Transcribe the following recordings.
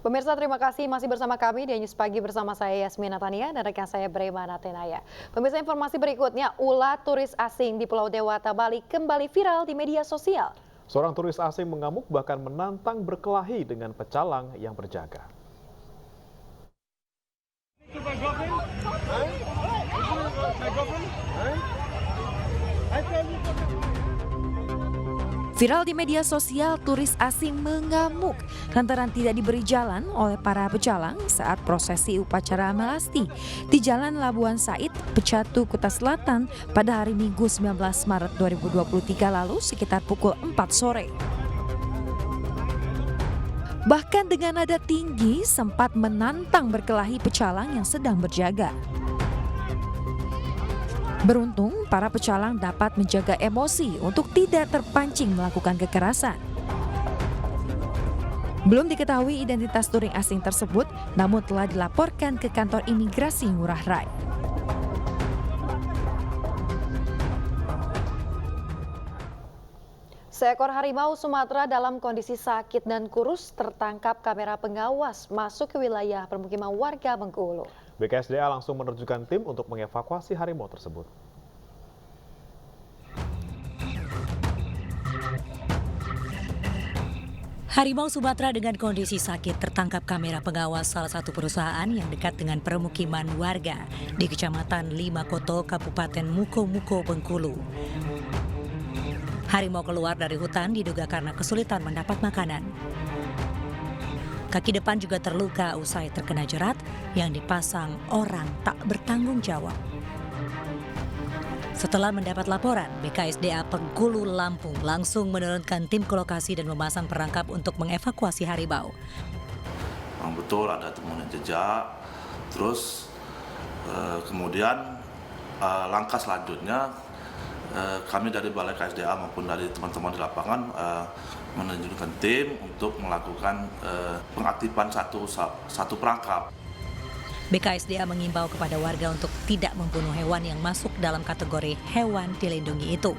Pemirsa, terima kasih masih bersama kami di News Pagi bersama saya Yasmin Natania dan rekan saya Brema Natenaya. Pemirsa, informasi berikutnya, ulah turis asing di Pulau Dewata, Bali kembali viral di media sosial. Seorang turis asing mengamuk bahkan menantang berkelahi dengan pecalang yang berjaga. Viral di media sosial, turis asing mengamuk lantaran tidak diberi jalan oleh para pecalang saat prosesi upacara melasti di Jalan Labuan Said, Pecatu, Kuta Selatan pada hari Minggu 19 Maret 2023 lalu sekitar pukul 4 sore. Bahkan dengan nada tinggi sempat menantang berkelahi pecalang yang sedang berjaga. Beruntung, para pecalang dapat menjaga emosi untuk tidak terpancing melakukan kekerasan. Belum diketahui identitas touring asing tersebut, namun telah dilaporkan ke kantor imigrasi Ngurah Rai. Seekor harimau Sumatera dalam kondisi sakit dan kurus tertangkap kamera pengawas masuk ke wilayah permukiman warga Bengkulu. BKSDA langsung menerjunkan tim untuk mengevakuasi harimau tersebut. Harimau Sumatera dengan kondisi sakit tertangkap kamera pengawas salah satu perusahaan yang dekat dengan permukiman warga di Kecamatan Limakoto, Kabupaten Muko-Muko, Bengkulu. Harimau keluar dari hutan diduga karena kesulitan mendapat makanan. Kaki depan juga terluka usai terkena jerat yang dipasang orang tak bertanggung jawab. Setelah mendapat laporan, BKSDA Bengkulu, Lampung langsung menurunkan tim ke lokasi dan memasang perangkap untuk mengevakuasi harimau. Memang betul ada temuan jejak, terus kemudian langkah selanjutnya kami dari Balai KSDA maupun dari teman-teman di lapangan menunjukkan tim untuk melakukan pengaktifan satu perangkap. BKSDA mengimbau kepada warga untuk tidak membunuh hewan yang masuk dalam kategori hewan dilindungi itu.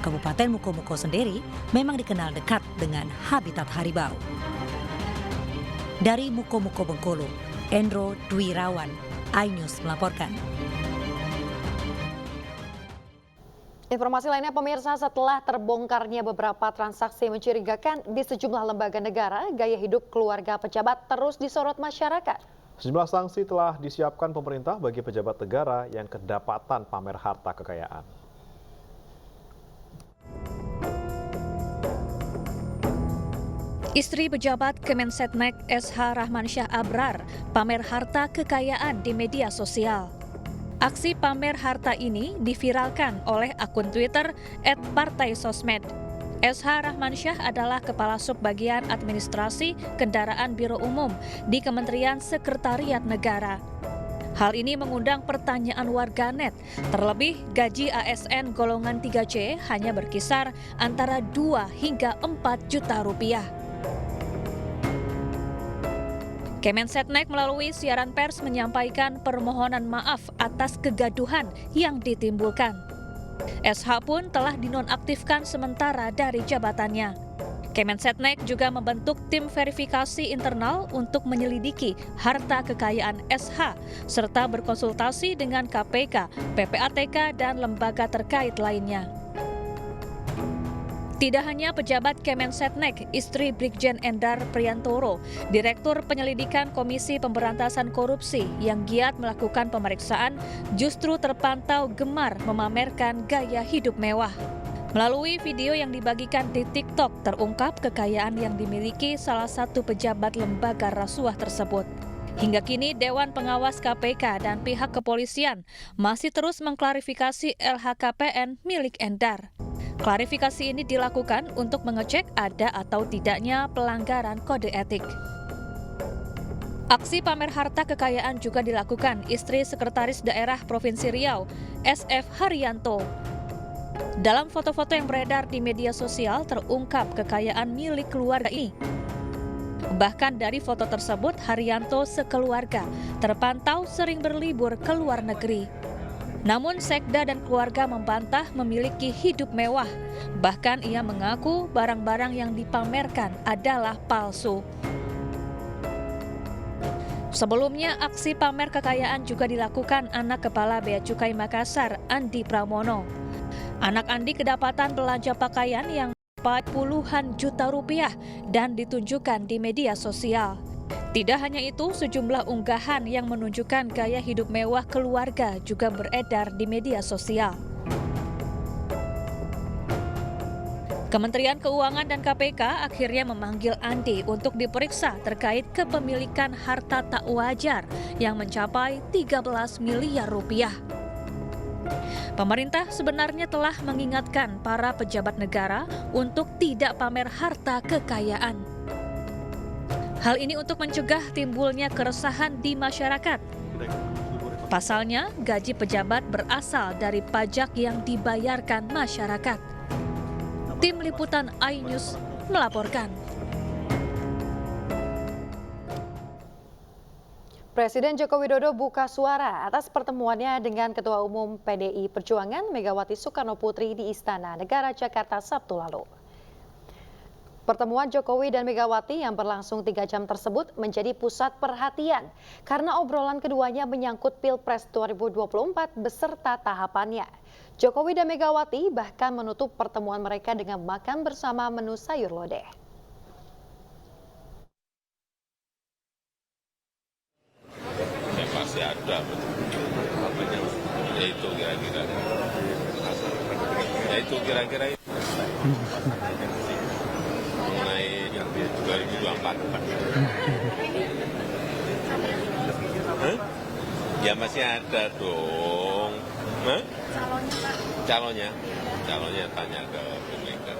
Kabupaten Muko-Muko sendiri memang dikenal dekat dengan habitat harimau. Dari Muko-Muko Bengkulu, Endro Dwirawan, iNews melaporkan. Informasi lainnya, pemirsa, setelah terbongkarnya beberapa transaksi mencurigakan di sejumlah lembaga negara, gaya hidup keluarga pejabat terus disorot masyarakat. Sejumlah sanksi telah disiapkan pemerintah bagi pejabat negara yang kedapatan pamer harta kekayaan. Istri pejabat Kemensetnek SH Rahmansyah Abrar pamer harta kekayaan di media sosial. Aksi pamer harta ini diviralkan oleh akun Twitter @partaisosmed. SH Rahmansyah adalah Kepala Subbagian Administrasi Kendaraan Biro Umum di Kementerian Sekretariat Negara. Hal ini mengundang pertanyaan warganet, terlebih gaji ASN golongan 3C hanya berkisar antara 2 hingga 4 juta rupiah. Kemensetnek melalui siaran pers menyampaikan permohonan maaf atas kegaduhan yang ditimbulkan. SH pun telah dinonaktifkan sementara dari jabatannya. Kemensetnek juga membentuk tim verifikasi internal untuk menyelidiki harta kekayaan SH serta berkonsultasi dengan KPK, PPATK, dan lembaga terkait lainnya. Tidak hanya pejabat Kemensetnek, istri Brigjen Endar Priantoro, Direktur Penyelidikan Komisi Pemberantasan Korupsi yang giat melakukan pemeriksaan, justru terpantau gemar memamerkan gaya hidup mewah. Melalui video yang dibagikan di TikTok, terungkap kekayaan yang dimiliki salah satu pejabat lembaga rasuah tersebut. Hingga kini Dewan Pengawas KPK dan pihak kepolisian masih terus mengklarifikasi LHKPN milik Endar. Klarifikasi ini dilakukan untuk mengecek ada atau tidaknya pelanggaran kode etik. Aksi pamer harta kekayaan juga dilakukan istri Sekretaris Daerah Provinsi Riau, SF Haryanto. Dalam foto-foto yang beredar di media sosial terungkap kekayaan milik keluarga ini. Bahkan dari foto tersebut, Haryanto sekeluarga terpantau sering berlibur ke luar negeri. Namun Sekda dan keluarga membantah memiliki hidup mewah. Bahkan ia mengaku barang-barang yang dipamerkan adalah palsu. Sebelumnya, aksi pamer kekayaan juga dilakukan anak Kepala Bea Cukai Makassar, Andi Pramono. Anak Andi kedapatan belanja pakaian yang mencapai puluhan juta rupiah dan ditunjukkan di media sosial. Tidak hanya itu, sejumlah unggahan yang menunjukkan gaya hidup mewah keluarga juga beredar di media sosial. Kementerian Keuangan dan KPK akhirnya memanggil Andi untuk diperiksa terkait kepemilikan harta tak wajar yang mencapai 13 miliar rupiah. Pemerintah sebenarnya telah mengingatkan para pejabat negara untuk tidak pamer harta kekayaan. Hal ini untuk mencegah timbulnya keresahan di masyarakat. Pasalnya, gaji pejabat berasal dari pajak yang dibayarkan masyarakat. Tim Liputan iNews melaporkan. Presiden Joko Widodo buka suara atas pertemuannya dengan Ketua Umum PDI Perjuangan Megawati Soekarnoputri di Istana Negara Jakarta Sabtu lalu. Pertemuan Jokowi dan Megawati yang berlangsung 3 jam tersebut menjadi pusat perhatian karena obrolan keduanya menyangkut Pilpres 2024 beserta tahapannya. Jokowi dan Megawati bahkan menutup pertemuan mereka dengan makan bersama menu sayur lodeh. Ya pasti ada, ya itu kira-kira. Ya itu kira-kira mengenai 2024. Ya masih ada dong. Calonnya tanya ke Bumega.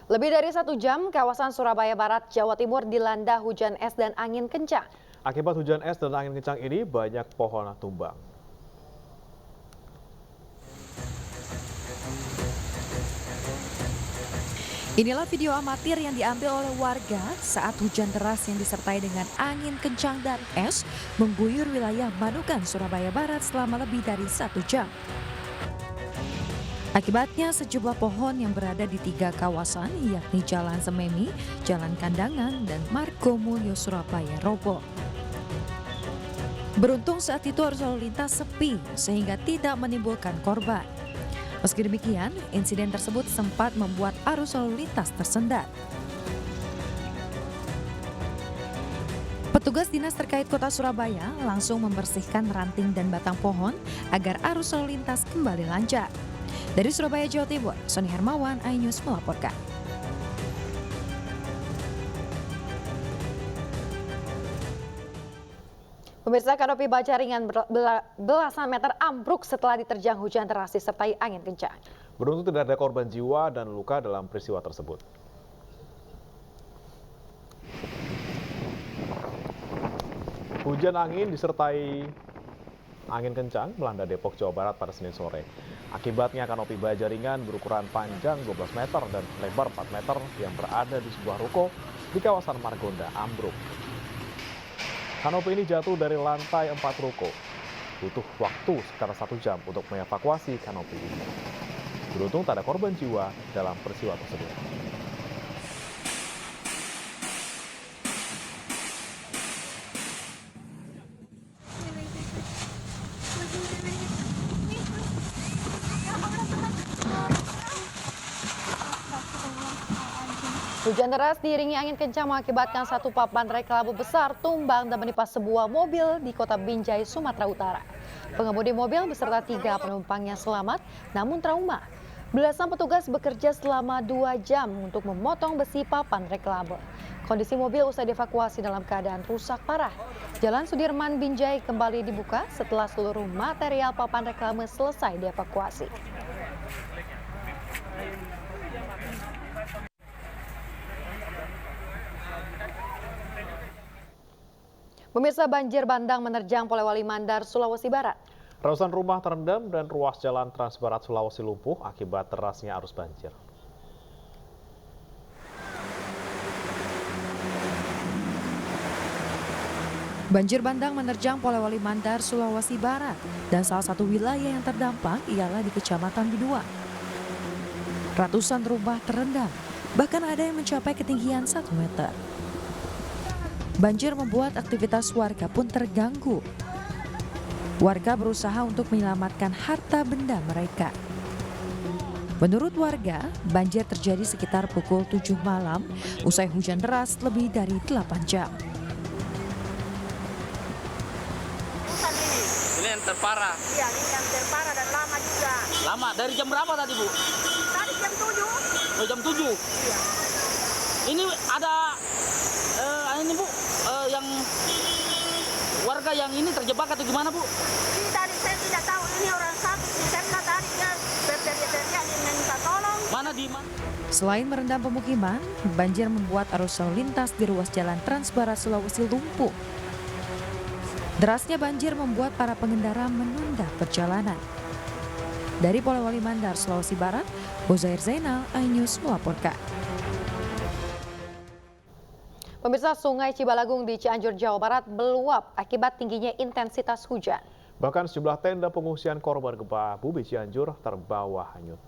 Lebih dari 1 jam, kawasan Surabaya Barat, Jawa Timur dilanda hujan es dan angin kencang. Akibat hujan es dan angin kencang ini, banyak pohon tumbang. Inilah video amatir yang diambil oleh warga saat hujan deras yang disertai dengan angin kencang dan es mengguyur wilayah Manukan, Surabaya Barat selama lebih dari 1 jam. Akibatnya sejumlah pohon yang berada di 3 kawasan yakni Jalan Sememi, Jalan Kandangan, dan Margomulyo Surabaya roboh. Beruntung saat itu arus lalu lintas sepi sehingga tidak menimbulkan korban. Meski demikian, insiden tersebut sempat membuat arus lalu lintas tersendat. Petugas dinas terkait Kota Surabaya langsung membersihkan ranting dan batang pohon agar arus lalu lintas kembali lancar. Dari Surabaya, Jawa Timur, Sony Hermawan, iNews melaporkan. Pemirsa, kanopi baja ringan belasan meter ambruk setelah diterjang hujan deras disertai angin kencang. Beruntung tidak ada korban jiwa dan luka dalam peristiwa tersebut. Hujan angin disertai angin kencang melanda Depok, Jawa Barat pada Senin sore. Akibatnya kanopi baja ringan berukuran panjang 12 meter dan lebar 4 meter yang berada di sebuah ruko di kawasan Margonda ambruk. Kanopi ini jatuh dari lantai 4 ruko. Butuh waktu sekitar 1 jam untuk mengevakuasi kanopi ini. Beruntung tak ada korban jiwa dalam peristiwa tersebut. Hujan deras diiringi angin kencang mengakibatkan 1 papan reklame besar tumbang dan menimpa sebuah mobil di Kota Binjai, Sumatera Utara. Pengemudi mobil beserta 3 penumpangnya selamat, namun trauma. Belasan petugas bekerja selama 2 jam untuk memotong besi papan reklame. Kondisi mobil usai dievakuasi dalam keadaan rusak parah. Jalan Sudirman Binjai kembali dibuka setelah seluruh material papan reklame selesai dievakuasi. Pemirsa, banjir bandang menerjang Polewali Mandar, Sulawesi Barat. Ratusan rumah terendam dan ruas jalan Trans Barat Sulawesi lumpuh akibat derasnya arus banjir. Banjir bandang menerjang Polewali Mandar, Sulawesi Barat, dan salah satu wilayah yang terdampak ialah di Kecamatan Biduan. Ratusan rumah terendam, bahkan ada yang mencapai ketinggian 1 meter. Banjir membuat aktivitas warga pun terganggu. Warga berusaha untuk menyelamatkan harta benda mereka. Menurut warga, banjir terjadi sekitar pukul 7 malam usai hujan deras lebih dari 8 jam. Ini yang terparah. Iya, ini yang terparah dan lama juga. Lama, dari jam berapa tadi, Bu? Tadi jam 7. Oh, jam 7? Iya. Ini ada, ini Bu, yang warga yang ini terjebak atau gimana, Bu? Ini tadi saya tidak tahu, ini orang satu. Karena tadi dia berteriak-teriak minta tolong. Mana di mana? Selain merendam pemukiman, banjir membuat arus lalu lintas di ruas jalan Trans Barat Sulawesi lumpuh. Derasnya banjir membuat para pengendara menunda perjalanan. Dari Polewali Mandar, Sulawesi Barat, Bozair Zainal, iNews melaporkan. Pemirsa, Sungai Cibalagung di Cianjur, Jawa Barat meluap akibat tingginya intensitas hujan. Bahkan sejumlah tenda pengungsian korban gempa bumi Cianjur terbawa hanyut.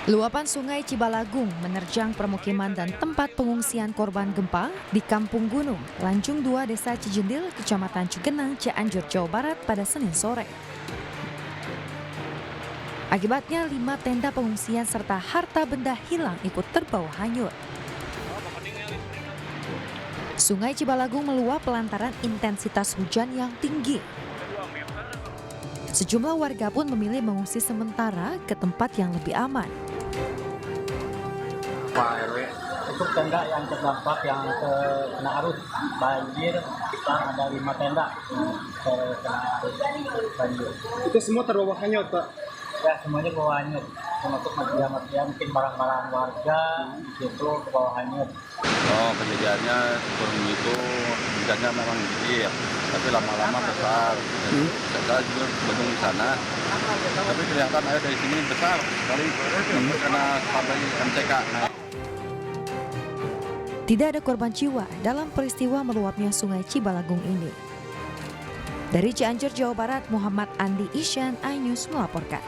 Luapan Sungai Cibalagung menerjang permukiman dan tempat pengungsian korban gempa di Kampung Gunung, Lanjung 2, Desa Cijendil, Kecamatan Cugenang, Cianjur, Jawa Barat pada Senin sore. Akibatnya 5 tenda pengungsian serta harta benda hilang ikut terbawa hanyut. Sungai Cibalagung meluap lantaran intensitas hujan yang tinggi. Sejumlah warga pun memilih mengungsi sementara ke tempat yang lebih aman. Pak RW, untuk tenda yang terdampak yang kena arus banjir, kita ada 5 tenda kena arus banjir. Itu semua terbawa hanyut, Pak? Ya, semuanya bawa hanyut. Termasuk material-material, mungkin barang-barang warga itu ke bawah hanyut. Oh, kejadiannya sebelum itu hujannya memang kecil, tapi lama-lama besar. Ada juga gedung di sana, tapi kelihatan air dari sini besar sekali karena sampai MCK naik. Tidak ada korban jiwa dalam peristiwa meluapnya Sungai Cibalagung ini. Dari Cianjur, Jawa Barat, Muhammad Andi Isyan, iNews melaporkan.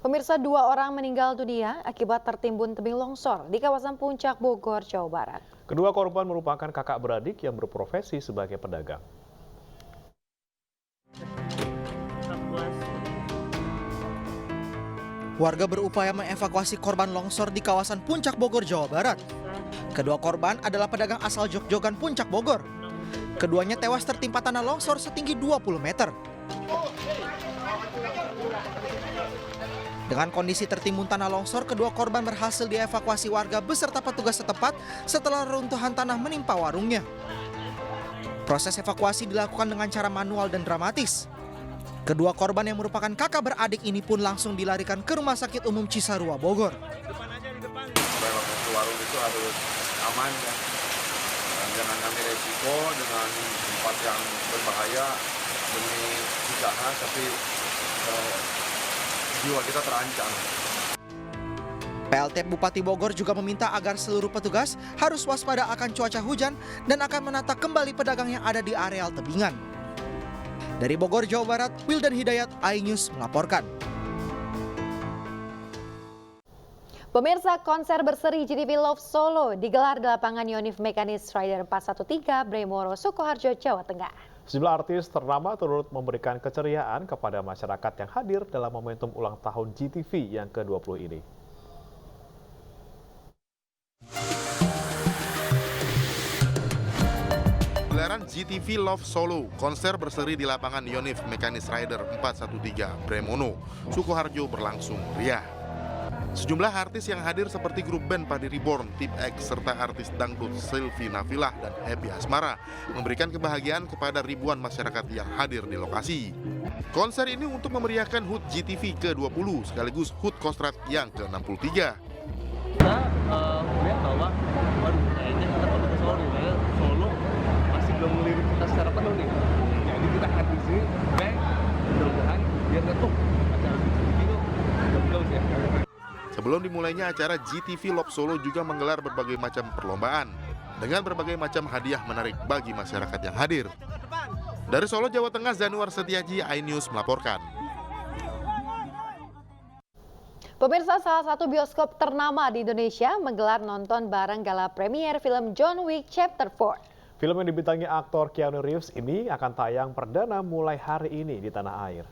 Pemirsa, 2 orang meninggal dunia akibat tertimbun tebing longsor di kawasan Puncak Bogor, Jawa Barat. Kedua korban merupakan kakak beradik yang berprofesi sebagai pedagang. Warga berupaya mengevakuasi korban longsor di kawasan Puncak Bogor, Jawa Barat. Kedua korban adalah pedagang asal Jogjogan Puncak Bogor. Keduanya tewas tertimpa tanah longsor setinggi 20 meter. Dengan kondisi tertimbun tanah longsor, kedua korban berhasil dievakuasi warga beserta petugas setempat setelah reruntuhan tanah menimpa warungnya. Proses evakuasi dilakukan dengan cara manual dan dramatis. Kedua korban yang merupakan kakak beradik ini pun langsung dilarikan ke Rumah Sakit Umum Cisarua, Bogor. Warung itu harus aman ya. Dan jangan ambil resiko dengan tempat yang berbahaya demi usaha, tapi jiwa kita terancam. PLT Bupati Bogor juga meminta agar seluruh petugas harus waspada akan cuaca hujan dan akan menata kembali pedagang yang ada di areal tebingan. Dari Bogor, Jawa Barat, Wildan Hidayat, iNews melaporkan. Pemirsa, konser berseri GTV Love Solo digelar di lapangan Yonif Mekanis Rider 413 Bremoro, Sukoharjo, Jawa Tengah. Sejumlah artis ternama turut memberikan keceriaan kepada masyarakat yang hadir dalam momentum ulang tahun GTV yang ke-20 ini. Gelaran GTV Love Solo, konser berseri di lapangan Yonif Mekanis Rider 413 Bremoro, Sukoharjo berlangsung meriah. Sejumlah artis yang hadir seperti grup band Padi Reborn, Tip X, serta artis dangdut Sylvie Nafilah dan Happy Asmara memberikan kebahagiaan kepada ribuan masyarakat yang hadir di lokasi. Konser ini untuk memeriahkan HUT GTV ke-20 sekaligus HUT Kostrad yang ke-63. Kita melihat bahwa kayaknya kita perlu ke Solo, ya. Solo masih belum melirik kita secara penuh nih. Jadi kita hadir di sini, mudah-mudahan biar ngetuk acara GTV itu bagus ya. Sebelum dimulainya acara GTV Love Solo juga menggelar berbagai macam perlombaan dengan berbagai macam hadiah menarik bagi masyarakat yang hadir. Dari Solo, Jawa Tengah, Zanuar Setiaji, iNews melaporkan. Pemirsa, salah satu bioskop ternama di Indonesia menggelar nonton bareng gala premier film John Wick Chapter 4. Film yang dibintangi aktor Keanu Reeves ini akan tayang perdana mulai hari ini di tanah air.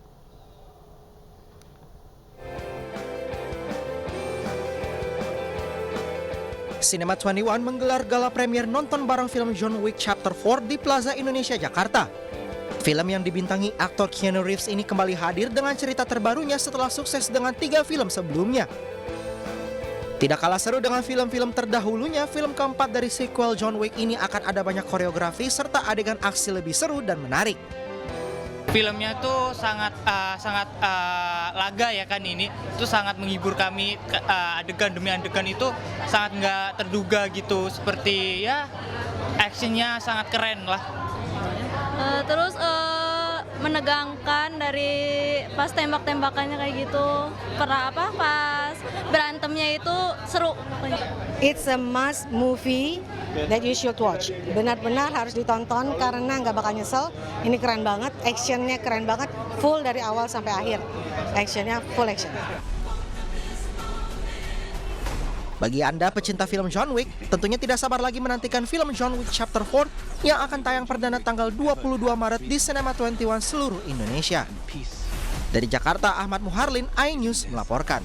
Cinema 21 menggelar gala premier nonton bareng film John Wick Chapter 4 di Plaza Indonesia, Jakarta. Film yang dibintangi aktor Keanu Reeves ini kembali hadir dengan cerita terbarunya setelah sukses dengan 3 film sebelumnya. Tidak kalah seru dengan film-film terdahulunya, film keempat dari sequel John Wick ini akan ada banyak koreografi serta adegan aksi lebih seru dan menarik. Filmnya tuh sangat laga ya kan, ini tuh sangat menghibur kami, adegan demi adegan itu sangat nggak terduga gitu, seperti ya actionnya sangat keren lah. Terus menegangkan dari pas tembak-tembakannya kayak gitu, pas berantemnya itu seru. It's a must movie that you should watch. Benar-benar harus ditonton karena nggak bakal nyesel. Ini keren banget, actionnya keren banget, full dari awal sampai akhir. Actionnya full action. Bagi Anda pecinta film John Wick, tentunya tidak sabar lagi menantikan film John Wick Chapter 4 yang akan tayang perdana tanggal 22 Maret di Cinema 21 seluruh Indonesia. Dari Jakarta, Ahmad Muharlin, iNews melaporkan.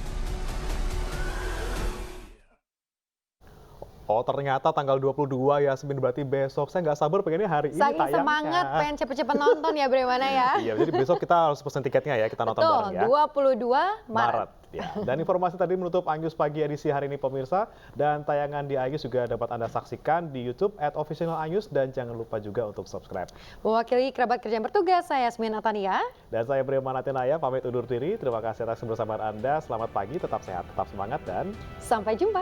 Oh, ternyata tanggal 22 Yasmin, berarti besok. Saya nggak sabar pengennya hari ini Saking tayangnya. semangat pengen cepet-cepet nonton ya Bremana ya. Iya, jadi besok kita harus pesen tiketnya ya, kita nonton bareng ya. 22 Maret. Ya. Dan informasi tadi menutup iNews Pagi edisi hari ini pemirsa. Dan tayangan di iNews juga dapat Anda saksikan di YouTube @official_iNews, dan jangan lupa juga untuk subscribe. Mewakili kerabat kerja yang bertugas, saya Yasmin Natania. Dan saya Bremana Tenaya, pamit undur diri. Terima kasih atas kebersamaan Anda. Selamat pagi, tetap sehat, tetap semangat, dan sampai jumpa.